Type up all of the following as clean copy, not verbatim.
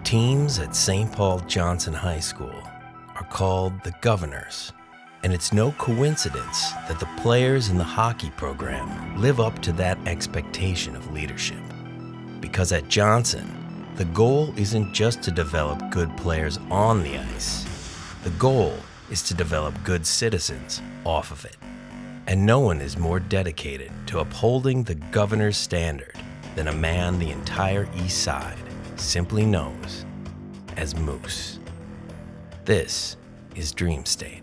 teams at St. Paul Johnson High School are called the Governors, and it's no coincidence that the players in the hockey program live up to that expectation of leadership. Because at Johnson, the goal isn't just to develop good players on the ice. The goal is to develop good citizens off of it. And no one is more dedicated to upholding the Governor's standard than a man the entire East Side simply knows as Moose. This is Dream State.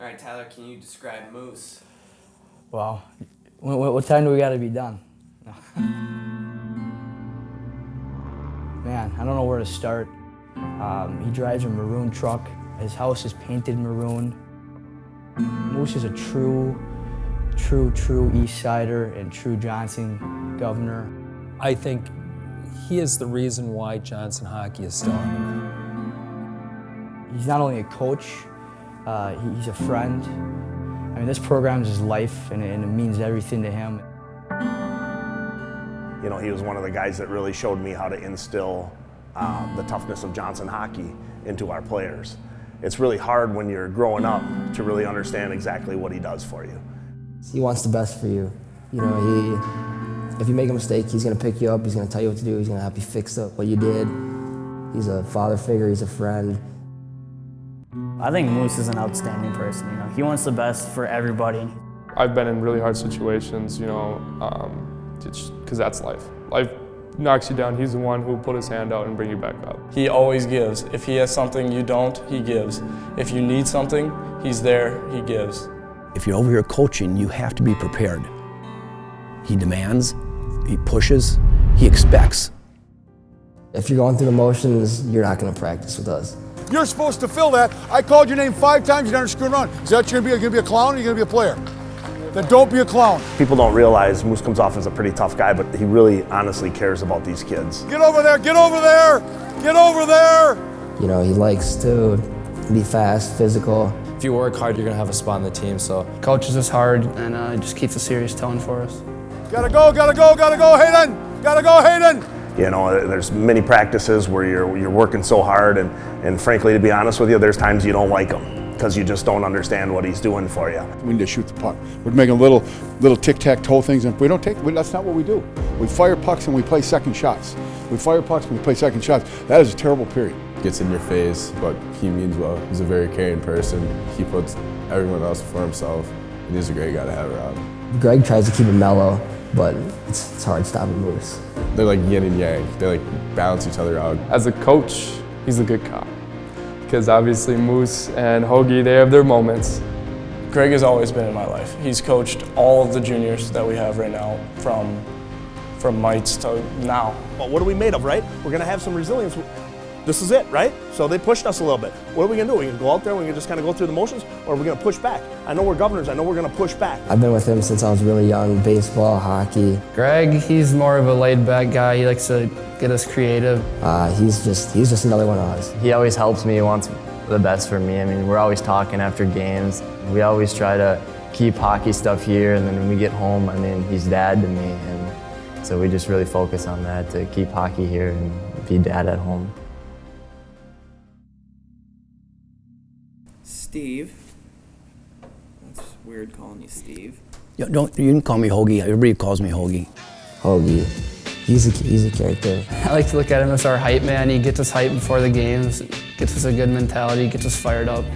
All right, Tyler, can you describe Moose? Well, what time do we got to be done? No. Man, I don't know where to start. He drives a maroon truck. His house is painted maroon. Moose is a true East Sider and true Johnson Governor. I think he is the reason why Johnson hockey is still on. He's not only a coach, he's a friend. I mean, this program is his life, and it means everything to him. You know, he was one of the guys that really showed me how to instill the toughness of Johnson hockey into our players. It's really hard when you're growing up to really understand exactly what he does for you. He wants the best for you. You know, if you make a mistake, he's gonna pick you up, he's gonna tell you what to do, he's gonna help you fix up what you did. He's a father figure, he's a friend. I think Moose is an outstanding person. You know, he wants the best for everybody. I've been in really hard situations, you know, because that's life. Life knocks you down. He's the one who will put his hand out and bring you back up. He always gives. If he has something you don't, he gives. If you need something, he's there, he gives. If you're over here coaching, you have to be prepared. He demands, he pushes, he expects. If you're going through the motions, you're not gonna practice with us. You're supposed to fill that. I called your name 5 times, you're not screwing around. Is that you're gonna be a clown or you're gonna be a player? Then don't be a clown. People don't realize Moose comes off as a pretty tough guy, but he really honestly cares about these kids. Get over there, get over there, get over there! You know, he likes to be fast, physical. If you work hard, you're gonna have a spot on the team, so. Coaches us hard and just keeps a serious tone for us. Gotta go, Hayden! Gotta go, Hayden! You know, there's many practices where you're working so hard, and frankly, to be honest with you, there's times you don't like him because you just don't understand what he's doing for you. We need to shoot the puck. We're making little tic-tac-toe things, and that's not what we do. We fire pucks and we play second shots. We fire pucks and we play second shots. That is a terrible period. Gets in your face, but he means well. He's a very caring person. He puts everyone else before himself, and he's a great guy to have around. Greg tries to keep it mellow, but it's hard stopping Moose. They're like yin and yang. They like balance each other out. As a coach, he's a good cop. Because obviously Moose and Hoagie, they have their moments. Greg has always been in my life. He's coached all of the juniors that we have right now, from mites to now. But what are we made of, right? We're gonna have some resilience. This is it, right? So they pushed us a little bit. What are we gonna do? Are we gonna go out there, we're gonna just kind of go through the motions, or are we gonna push back? I know we're Governors, I know we're gonna push back. I've been with him since I was really young, baseball, hockey. Greg, he's more of a laid-back guy. He likes to get us creative. He's just another one of us. He always helps me, wants the best for me. I mean, we're always talking after games. We always try to keep hockey stuff here, and then when we get home, I mean, he's dad to me, and so we just really focus on that, to keep hockey here and be dad at home. Steve. That's weird calling you Steve. You can call me Hoagie. Everybody calls me Hoagie. Hoagie. He's a character. I like to look at him as our hype man. He gets us hyped before the games, gets us a good mentality, gets us fired up.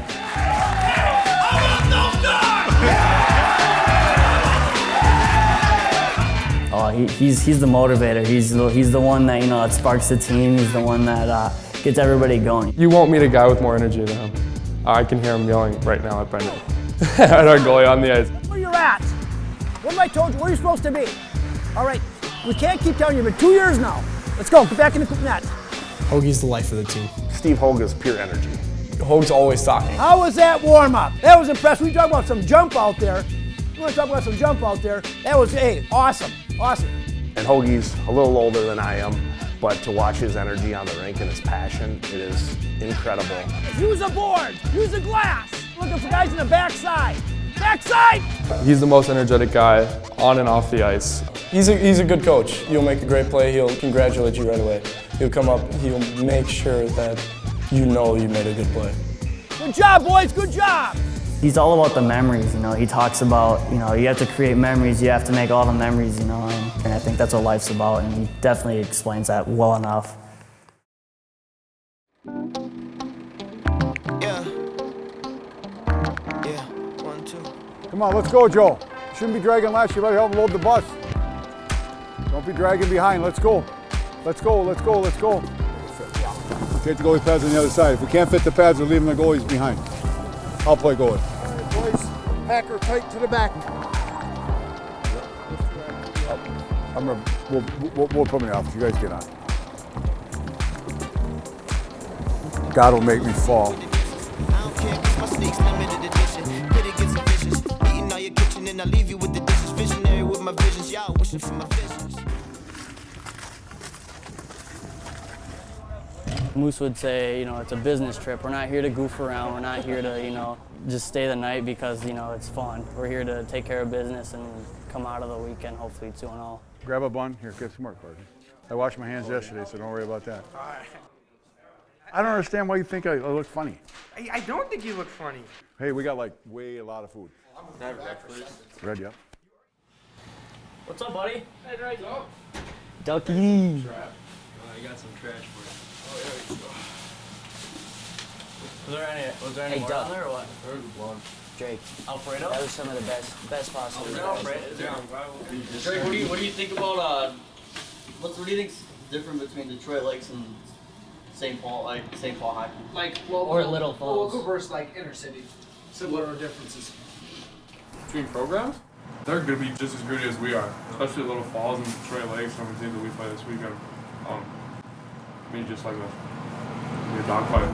Oh, he's the motivator. He's the one that, you know, that sparks the team. He's the one that gets everybody going. You won't meet a guy with more energy than him. I can hear him yelling right now at Brendan. and our goalie on the ice. Where you're at? What have I told you? Where are you supposed to be? All right, we can't keep telling you. It's been 2 years now. Let's go. Get back in the net. Hoagie's the life of the team. Steve Hogue is pure energy. Hoag's always talking. How was that warm-up? That was impressive. We talk about some jump out there. We want to talk about some jump out there. That was, hey, awesome, awesome. And Hoagie's a little older than I am, but to watch his energy on the rink and his passion, it is incredible. Use a board, use a glass. Looking for guys in the backside. Backside! He's the most energetic guy on and off the ice. He's a good coach. You'll make a great play, he'll congratulate you right away. He'll come up, he'll make sure that you know you made a good play. Good job, boys, good job! He's all about the memories, you know. He talks about, you know, you have to create memories, you have to make all the memories, you know, and I think that's what life's about, and he definitely explains that well enough. Come on, let's go, Joe. You shouldn't be dragging last. You better help him load the bus. Don't be dragging behind. Let's go. Let's go, let's go, let's go. Take the goalie pads on the other side. If we can't fit the pads, we're leaving the goalies behind. I'll play goalie. All right, boys. Pack her tight to the back. We'll put me in the office. You guys get on. God will make me fall. Moose would say, you know, it's a business trip. We're not here to goof around. We're not here to, you know, just stay the night because, you know, it's fun. We're here to take care of business and come out of the weekend hopefully 2-0. Grab a bun. Here, get some more, partner. I washed my hands yesterday, so don't worry about that. I don't understand why you think I look funny. I don't think you look funny. Hey, we got like a lot of food. Red, please. Red, yeah. What's up, buddy? Hey, right. Ducky. You got some trash for you. Oh, yeah, Was there any more down there or what? There's one. Drake. Alfredo? That was some of the best pasta. Drake, what do you think about what do you think's different between Detroit Lakes and St. Paul hockey? Like local, or Little Falls. Local versus like inner city. Similar differences. Between programs, they're going to be just as good as we are, especially Little Falls and Detroit Lakes, some of the teams that we play this weekend. I mean, just like a dogfight.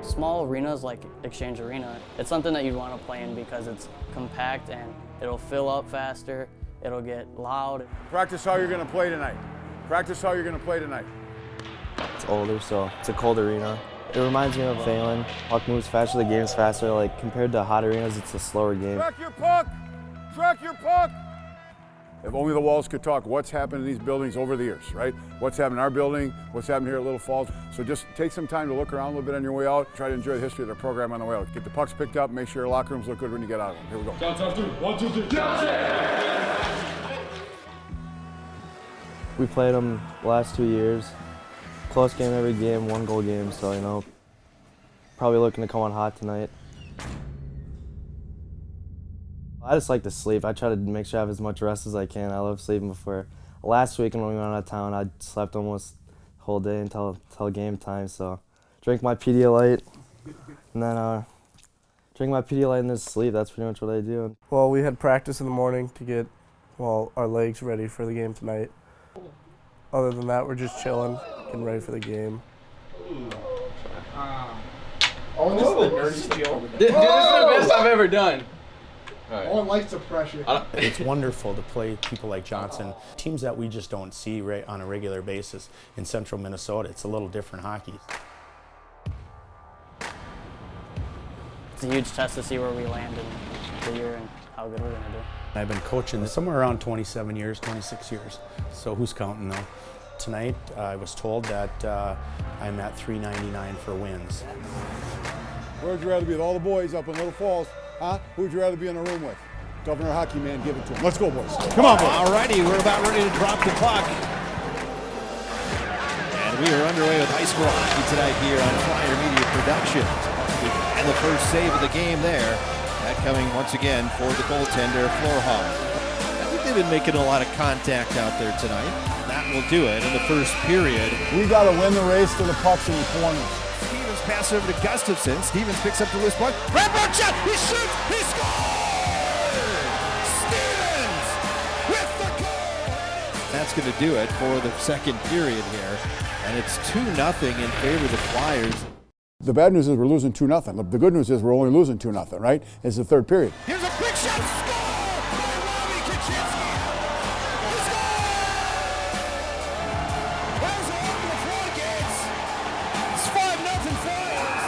Small arenas like Exchange Arena, it's something that you'd want to play in because it's compact and it'll fill up faster, it'll get loud. Practice how you're going to play tonight. Practice how you're going to play tonight. It's older, so it's a cold arena. It reminds me of Phelan. Puck moves faster, the game's faster. Like, compared to hot arenas, it's a slower game. Track your puck! Track your puck! If only the walls could talk, what's happened in these buildings over the years, right? What's happened in our building, what's happened here at Little Falls. So just take some time to look around a little bit on your way out. Try to enjoy the history of their program on the way out. Get the pucks picked up, make sure your locker rooms look good when you get out of them. Here we go. Shots after. 1, 2, 3. We played them the last 2 years. Close game every game, 1-goal game, so, you know, probably looking to come on hot tonight. I just like to sleep. I try to make sure I have as much rest as I can. I love sleeping before. Last weekend when we went out of town, I slept almost the whole day until game time, so drink my Pedialyte, and then drink my Pedialyte and then sleep. That's pretty much what I do. Well, we had practice in the morning to get, our legs ready for the game tonight. Other than that, we're just chilling, getting ready for the game. Oh, this is the nerdy steal. Dude, this is the best I've ever done. Right. Owen likes the pressure. It's wonderful to play people like Johnson, teams that we just don't see on a regular basis in central Minnesota. It's a little different hockey. It's a huge test to see where we land in the year and how good we're going to do. I've been coaching somewhere around 27 years, 26 years. So who's counting though? Tonight, I was told that I'm at $3.99 for wins. Where'd you rather be with all the boys up in Little Falls? Huh? Who'd you rather be in a room with? Governor Hockey Man, give it to him. Let's go, boys. Come on, boys. All righty, we're about ready to drop the puck. And we are underway with high school hockey tonight here on Flyer Media Productions. And the first save of the game there. That coming once again for the goaltender, Florhawk. I think they've been making a lot of contact out there tonight. That will do it in the first period. We got to win the race to the pucks in the corners. Stevens pass over to Gustafson. Stevens picks up the loose puck. Wrap-around shot. He shoots. He scores! Stevens with the goal. That's going to do it for the second period here. And it's 2-0 in favor of the Flyers. The bad news is we're losing 2-0. The good news is we're only losing 2-0, right? It's the third period. Here's a quick shot. Score by Robbie Kaczynski. He scores! There's a open the floodgates. It's 5-0 Flyers.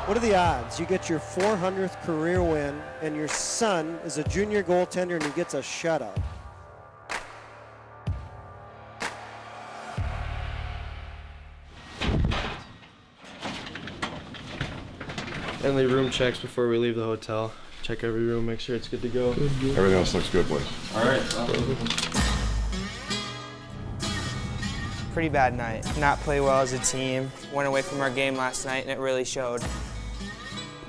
What are the odds? You get your 400th career win, and your son is a junior goaltender, and he gets a shutout. Mainly room checks before we leave the hotel. Check every room, make sure it's good to go. Everything else looks good, boys. All right. Pretty bad night. Not play well as a team. Went away from our game last night and it really showed.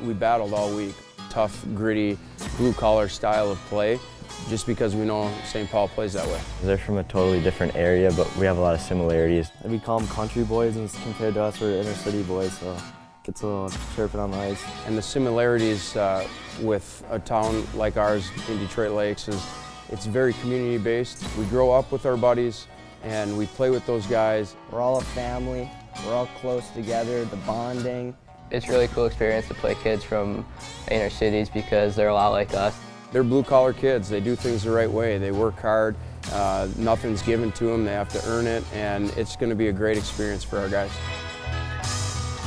We battled all week. Tough, gritty, blue-collar style of play, just because we know St. Paul plays that way. They're from a totally different area, but we have a lot of similarities. We call them country boys, and compared to us, we're inner city boys, so gets a little chirping on the ice. And the similarities with a town like ours in Detroit Lakes is it's very community-based. We grow up with our buddies, and we play with those guys. We're all a family. We're all close together, the bonding. It's a really cool experience to play kids from inner cities because they're a lot like us. They're blue-collar kids. They do things the right way. They work hard. Nothing's given to them. They have to earn it, and it's going to be a great experience for our guys.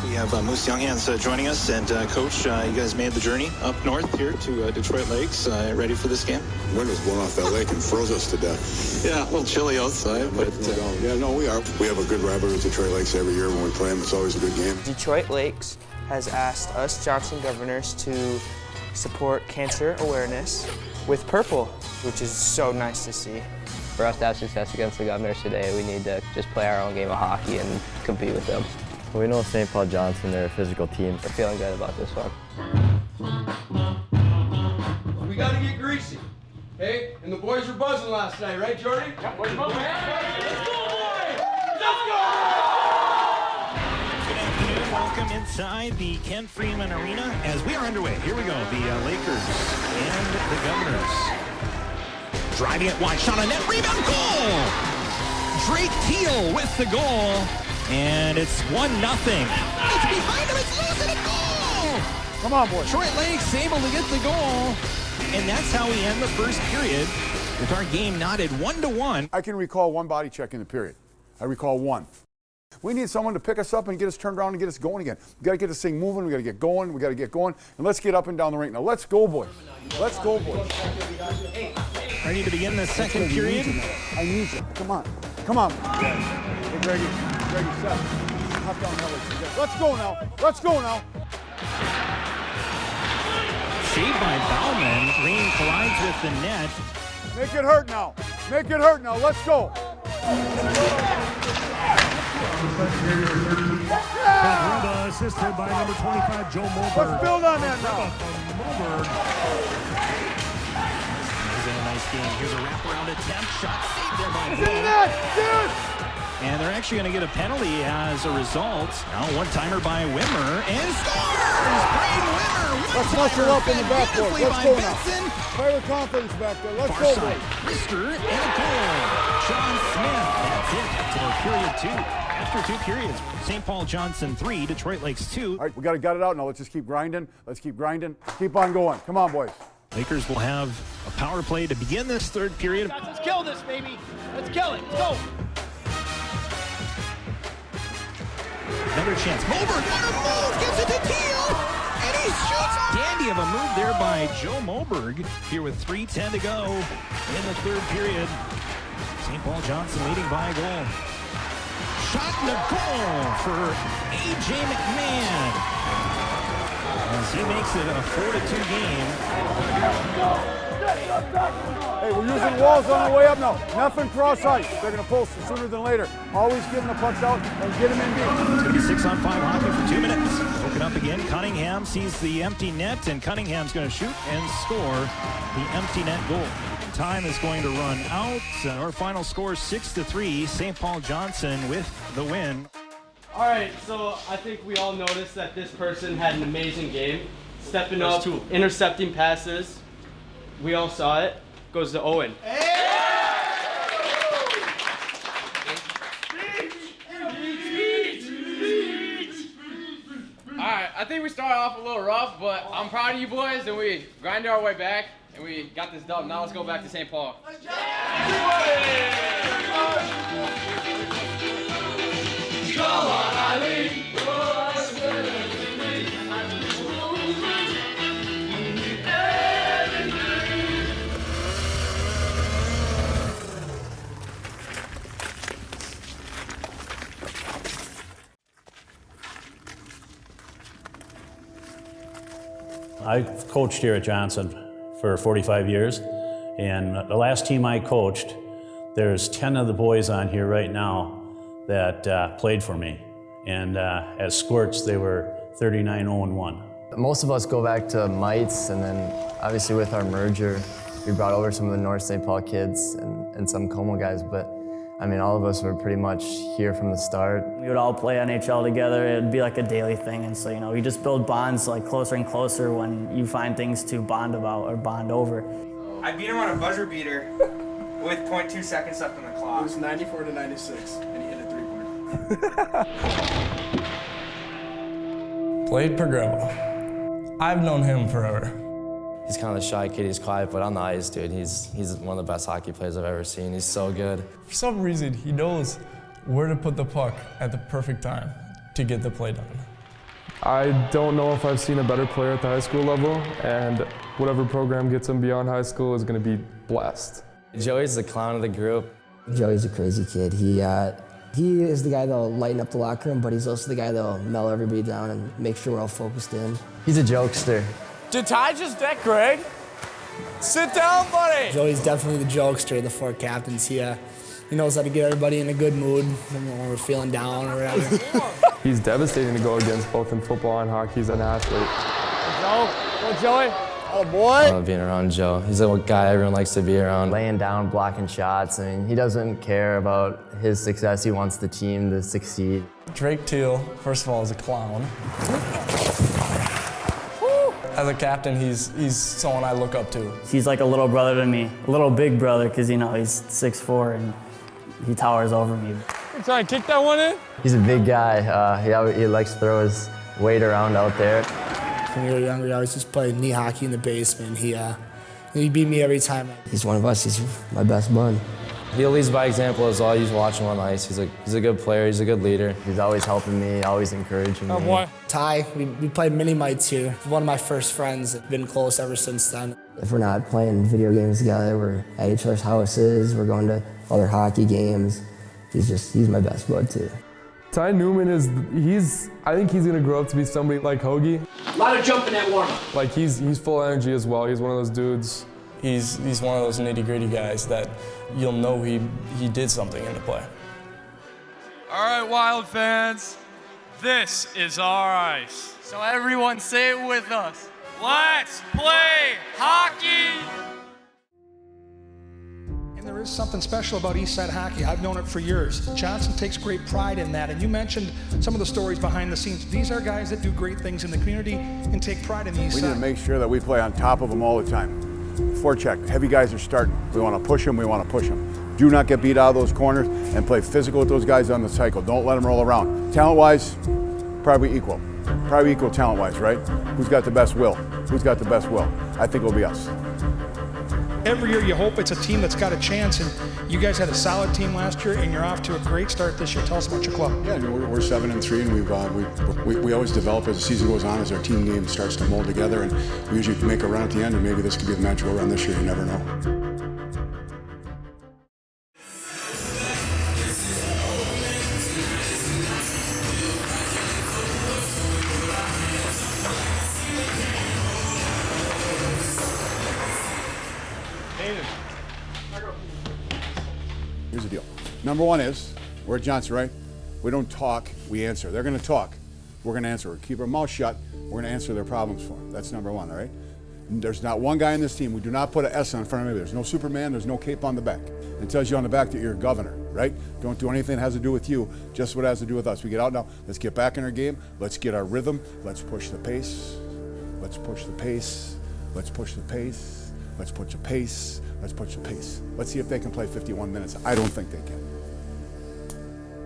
We have Moose Younghans joining us, and Coach, you guys made the journey up north here to Detroit Lakes. Ready for this game? Wind was blowing off that lake and froze us to death. Yeah, a little chilly outside, but yeah, no, we are. We have a good rivalry with Detroit Lakes every year when we play them. It's always a good game. Detroit Lakes has asked us Johnson Governors to support cancer awareness with purple, which is so nice to see. For us to have success against the Governors today, we need to just play our own game of hockey and compete with them. We know St. Paul Johnson, they're a physical team. We're feeling good about this one. We got to get greasy, okay? And the boys were buzzing last night, right, Jordy? Yep, boys buzzing. Let's go, boys! Let's go! Good afternoon. Welcome inside the Kent Freeman Arena as we are underway. Here we go. The Lakers and the Governors. Driving it wide. Shot on net. Rebound. Goal! Drake Teal with the goal. And it's 1-0. It's behind him. It's loose and a goal! Come on, boys. Detroit Lakes able to get the goal. And that's how we end the first period with our game knotted 1-1. I can recall one body check in the period. I recall one. We need someone to pick us up and get us turned around and get us going again. We got to get this thing moving. We got to get going. We got to get going. And let's get up and down the rink. Now, let's go, boys. Let's go, boys. Ready to begin the second period? I need you. Come on. Come on. Hey, Greggy. Greggy, Seth. Hop down that way. Let's go now. Let's go now. Saved by Bauman. Green collides with the net. Make it hurt now. Make it hurt now. Let's go. Ruba assisted by number 25, Joe Moberg. Let's build on that now. Moberg. This is a nice game. Here's a wraparound attempt. Shot saved there by It's in that, dude! And they're actually going to get a penalty as a result. Now one-timer by Wimmer and scores! Braden Wimmer! Let's muscle up in the backboard. Let's go now. Play with confidence back there. Let's go, boys. Rister and a goal. Sean Smith. That's it for period 2. After 2 periods, St. Paul Johnson 3, Detroit Lakes 2. All right, we got to gut it out now. Let's just keep grinding. Let's keep grinding. Keep on going. Come on, boys. Lakers will have a power play to begin this third period. Let's kill this, baby. Let's kill it. Go. Another chance. Moberg, what a move! Gives it to Teal! And he shoots! Dandy of a move there by Joe Moberg. Here with 3:10 to go in the third period. St. Paul Johnson leading by a goal. Shot and a goal for A.J. McMahon. As he makes it a 4-2 game. Hey, we're using walls on the way up now. Nothing cross ice. They're going to post it sooner than later. Always getting the pucks out and get them in deep. It's going to be 6-on-5 hockey for 2 minutes. Broken up again. Cunningham sees the empty net, and Cunningham's going to shoot and score the empty net goal. Time is going to run out. Our final score 6-3. St. Paul Johnson with the win. All right, so I think we all noticed that this person had an amazing game. Stepping up, intercepting passes. We all saw it. Goes to Owen. Alright, I think we started off a little rough, but I'm proud of you boys, and we grinded our way back, and we got this dub. Now let's go back to St. Paul. Come on, Eileen. I've coached here at Johnson for 45 years, and the last team I coached, there's 10 of the boys on here right now that played for me, and as Squirts, they were 39-0-1. Most of us go back to mites, and then obviously with our merger, we brought over some of the North St. Paul kids and some Como guys, but I mean, all of us were pretty much here from the start. We would all play NHL together. It'd be like a daily thing, and so you just build bonds like closer and closer when you find things to bond about or bond over. I beat him on a buzzer beater with 0.2 seconds left on the clock. It was 94-96, and he hit a 3-pointer. Played per Grandma. I've known him forever. He's kind of the shy kid, he's quiet, but on the ice, dude, he's one of the best hockey players I've ever seen. He's so good. For some reason, he knows where to put the puck at the perfect time to get the play done. I don't know if I've seen a better player at the high school level, and whatever program gets him beyond high school is going to be blessed. Joey's the clown of the group. Joey's a crazy kid. He is the guy that'll lighten up the locker room, but he's also the guy that'll mellow everybody down and make sure we're all focused in. He's a jokester. Did Ty just deck Greg? Sit down, buddy! Joey's definitely the jokester of the four captains. He knows how to get everybody in a good mood when we're feeling down or whatever. He's devastating to go against both in football and hockey. He's an athlete. Go, Joey. Oh, boy. I love being around Joe. He's the guy everyone likes to be around. Laying down, blocking shots. I mean, he doesn't care about his success. He wants the team to succeed. Drake Teal, first of all, is a clown. As a captain, he's someone I look up to. He's like a little brother to me, a little big brother, because he's 6'4" and he towers over me. You trying to kick that one in? He's a big guy. He likes to throw his weight around out there. When we were younger, we always just played knee hockey in the basement. He beat me every time. He's one of us. He's my best bud. He leads by example as well. You just watch him on the ice. He's a good player. He's a good leader. He's always helping me, always encouraging me. Oh, boy. Ty, we played mini mites here. He's one of my first friends. Been close ever since then. If we're not playing video games together, we're at each other's houses. We're going to other hockey games. He's my best bud too. Ty Newman I think he's gonna grow up to be somebody like Hoagie. A lot of jumping at warm-up. Like he's full of energy as well. He's one of those dudes. He's one of those nitty-gritty guys that you'll know he did something in the play. All right, Wild fans, this is our ice. So everyone say it with us. Let's play hockey! And there is something special about Eastside hockey. I've known it for years. Johnson takes great pride in that. And you mentioned some of the stories behind the scenes. These are guys that do great things in the community and take pride in the Eastside. We need to make sure that we play on top of them all the time. Forecheck, heavy guys are starting. We want to push them, we want to push them. Do not get beat out of those corners and play physical with those guys on the cycle. Don't let them roll around. Talent-wise, probably equal. Probably equal talent-wise, right? Who's got the best will? Who's got the best will? I think it'll be us. Every year you hope it's a team that's got a chance, and you guys had a solid team last year, and you're off to a great start this year. Tell us about your club. Yeah, we're 7-3, and we always develop as the season goes on, as our team game starts to mold together, and we usually make a run at the end, and maybe this could be the magical run this year. You never know. Here's the deal. Number one is, we're at Johnson, right? We don't talk, we answer. They're gonna talk, we're gonna answer. We're keep our mouth shut, we're gonna answer their problems for them. That's number one, all right? There's not one guy in this team. We do not put an S on front of me. There's no Superman. There's no cape on the back. It tells you on the back that you're a governor, right? Don't do anything that has to do with you, just what has to do with us. We get out now. Let's get back in our game. Let's get our rhythm. Let's push the pace. Let's push the pace. Let's push the pace. Let's push the pace. Let's push the pace. Let's see if they can play 51 minutes. I don't think they can.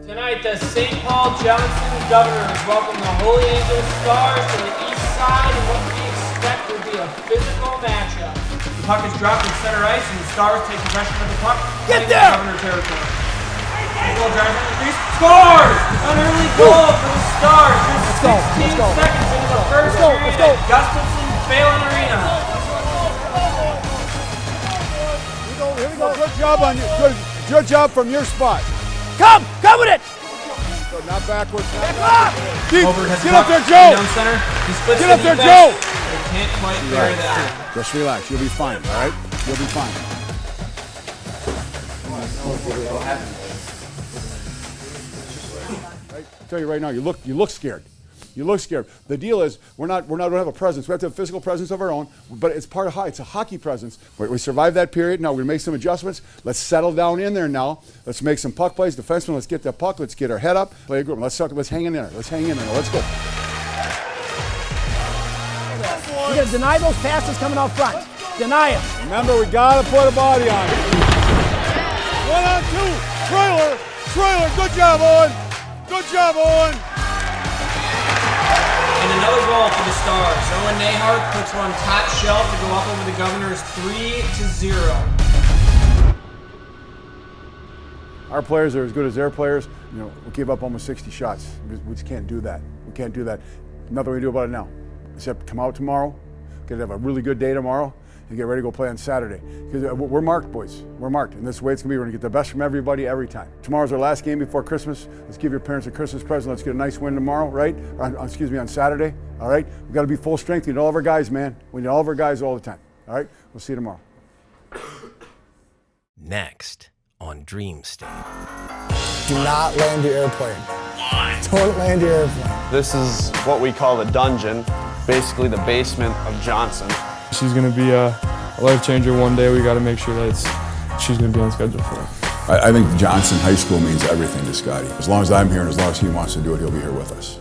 Tonight, the St. Paul Johnson Governors welcome the Holy Angels Stars to the east side in what we expect will be a physical matchup. The puck is dropped in center ice, and the Stars take possession of the puck. Get there! Governor territory. Goal drives on the crease. Scores! An early goal for the Stars. Just 16 seconds into the first period at Gustafson Phelan Arena. Here we go. Good job on you. Good job from your spot. Come with it! So not backwards. Deep. Get up there, Joe! Down center. He splits Get up there, Joe! They can't quite bury that. Just relax. You'll be fine, all right? You'll be fine. I tell you right now, you look scared. You look scared. The deal is, we don't have a presence. We have to have a physical presence of our own, but it's part of hockey. It's a hockey presence. We survived that period. Now we're going to make some adjustments. Let's settle down in there now. Let's make some puck plays. Defensemen, let's get the puck. Let's get our head up. Play a group. Let's hang in there. Let's hang in there. Let's go. You're going to deny those passes coming out front. Deny them. Remember, we got to put a body on it. 1-on-2. Trailer. Good job, Owen. Good job, Owen. And another goal for the Stars. Owen Nahart puts one top shelf to go up over the Governors 3-0. Our players are as good as their players. You know, we gave up almost 60 shots. We just can't do that. We can't do that. Nothing we can do about it now. Except come out tomorrow, get to have a really good day tomorrow, and get ready to go play on Saturday. Because we're marked, boys. We're marked. And this is the way it's going to be. We're going to get the best from everybody every time. Tomorrow's our last game before Christmas. Let's give your parents a Christmas present. Let's get a nice win tomorrow, right? On Saturday, all right? We've got to be full strength. We need all of our guys, man. We need all of our guys all the time, all right? We'll see you tomorrow. Next on Dream State. Do not land your airplane. Don't land your airplane. This is what we call the dungeon, basically the basement of Johnson. She's going to be a life changer one day. We got to make sure that she's going to be on schedule for it. I think Johnson High School means everything to Scotty. As long as I'm here and as long as he wants to do it, he'll be here with us.